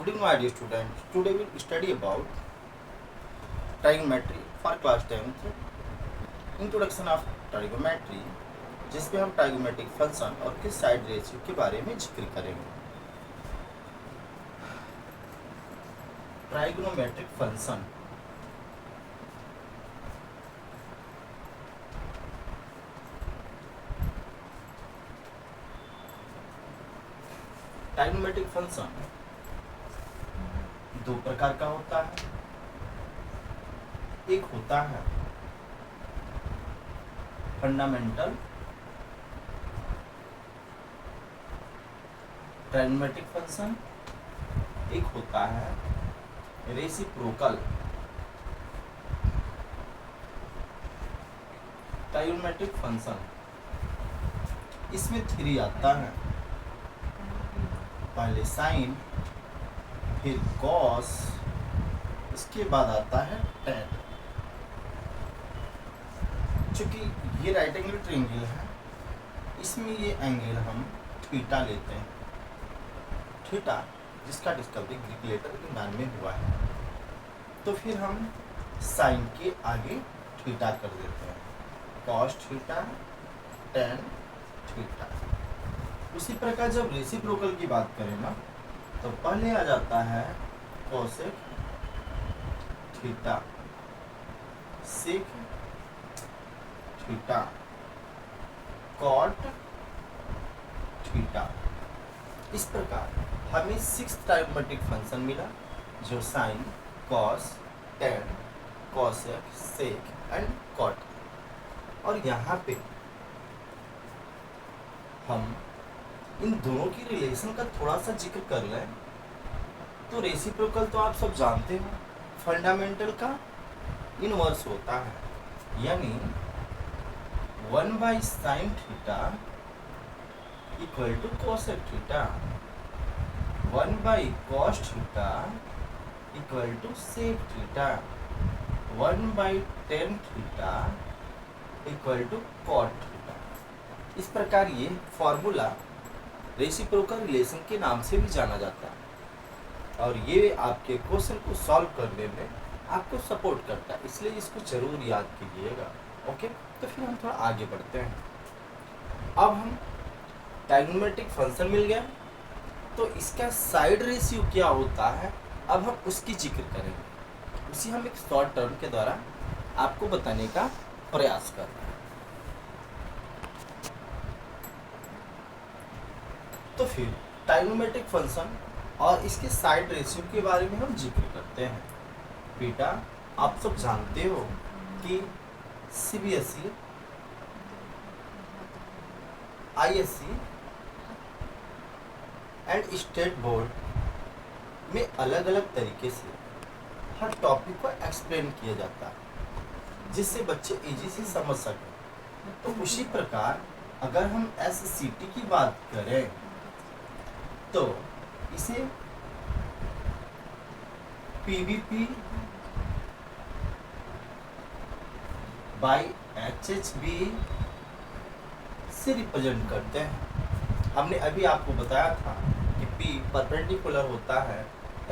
evening, my dear students. Today we'll study about trigonometry for class 10th. Introduction of trigonometry, जिसमें हम ट्राइगोमेट्रिक function और किस side ratio के बारे में जिक्र करेंगे। ट्राइगोनोमेट्रिक फंक्शन ट्राइगोनोमेट्रिक फंक्शन दो प्रकार का होता है। एक होता है फंडामेंटल ट्राइगोनोमेट्रिक फंक्शन, एक होता है रेसिप्रोकल ट्राइगोनोमेट्रिक फंक्शन। इसमें 3 आता है, पहले साइन, फिर कॉस, इसके बाद आता है टेन। चूंकि ये राइट एंगल ट्रायंगल है, इसमें ये एंगल हम थीटा लेते हैं। थीटा जिसका डिस्कवरी ग्रीक लेटर यूनान में हुआ है, तो फिर हम साइन के आगे थीटा कर देते हैं, कॉस थीटा टेन थीटा। उसी प्रकार जब रेसिप्रोकल की बात करें ना, तो पहले आ जाता है cosec theta, sec theta, cot theta. इस प्रकार हमें 6 ट्राइगोनोमेट्रिक फंक्शन मिला, जो sine, cos, tan, cosec, sec and cot. और यहाँ पे हम इन दोनों की रिलेशन का थोड़ा सा जिक्र कर लें तो रेसिप्रोकल तो आप सब जानते हो, फंडामेंटल का इनवर्स होता है, यानी 1/sin theta equal to cosec theta, 1/cos theta equal to sec theta, 1/tan theta equal to cot theta. इस प्रकार ये फॉर्मूला रेसिप्रोकल रिलेशन के नाम से भी जाना जाता है, और ये आपके क्वेश्चन को सॉल्व करने में आपको सपोर्ट करता है, इसलिए इसको जरूर याद कीजिएगा। ओके, तो फिर हम थोड़ा आगे बढ़ते हैं। अब हम ट्राइगोनोमेट्रिक फंक्शन मिल गया, तो इसका साइड रेशियो क्या होता है, अब हम उसकी जिक्र करेंगे। उसी हम एक शॉर्ट टर्म के द्वारा आपको बताने का प्रयास कर रहे हैं। तो फिर ट्राइगोनोमेट्रिक फंक्शन और इसके साइड रेशियो के बारे में हम जिक्र करते हैं। बेटा आप सब जानते हो कि CBSE, ISC and state board में अलग अलग तरीके से हर टॉपिक को एक्सप्लेन किया जाता है, जिससे बच्चे इजी से समझ सकें। तो उसी प्रकार अगर हम एससीटी की बात करें, तो इसे पीवीपी बाई एचएचबी से रिप्रेजेंट करते हैं। हमने अभी आपको बताया था कि P परपेंडिकुलर होता है,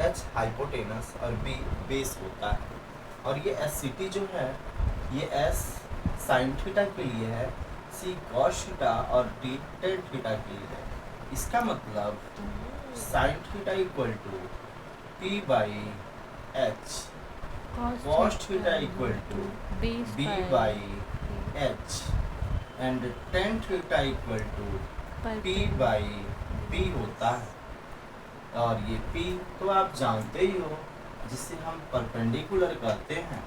H हाइपोटेनस और B बेस होता है। और ये एससीटी जो है, ये S साइन थीटा के लिए है, C कॉस थीटा और T टेन थीटा के लिए है। इसका मतलब sine theta equal to P by H, cos theta equal to B by H and tan theta equal to P by B होता है। और ये P तो आप जानते ही हो, जिसे हम परपेंडिकुलर कहते हैं,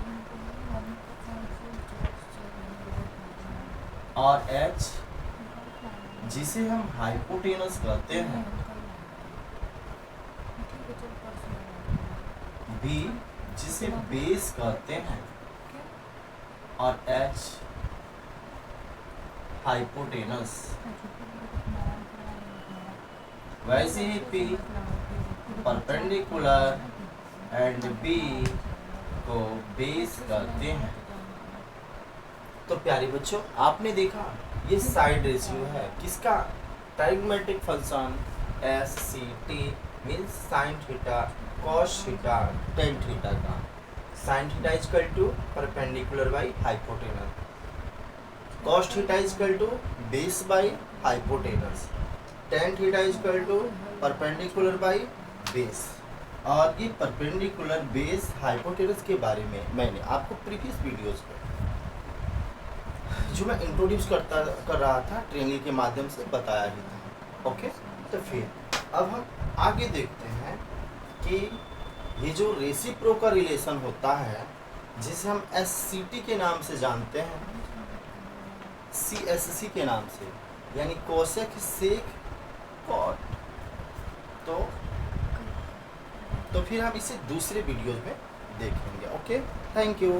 और H जिसे हम हाइपोटेनस कहते हैं, B जिसे बेस कहते हैं, और H हाइपोटेनस। वैसे ही P परपेंडिकुलर एंड B को बेस कहते हैं। तो प्यारे बच्चों, आपने देखा ये साइड रेशियो है किसका, trigonometric function S C T means sine theta cos theta tan theta का। Sine theta is equal to perpendicular by hypotenuse, cos theta is equal to base by hypotenuse, tan theta is equal to perpendicular by base. और ये perpendicular base hypotenuse के बारे में मैंने आपको previous videos में जो मैं इंट्रोड्यूस कर रहा था ट्रेनिंग के माध्यम से बताया ही था। ओके, तो फिर अब हम आगे देखते हैं कि ये जो रेसिप्रोकल रिलेशन होता है जिसे हम SCT के नाम से जानते हैं, CSC के नाम से, यानी कोसेक सेक कॉट, तो फिर हम इसे दूसरे वीडियोज में देखेंगे। Okay, thank you.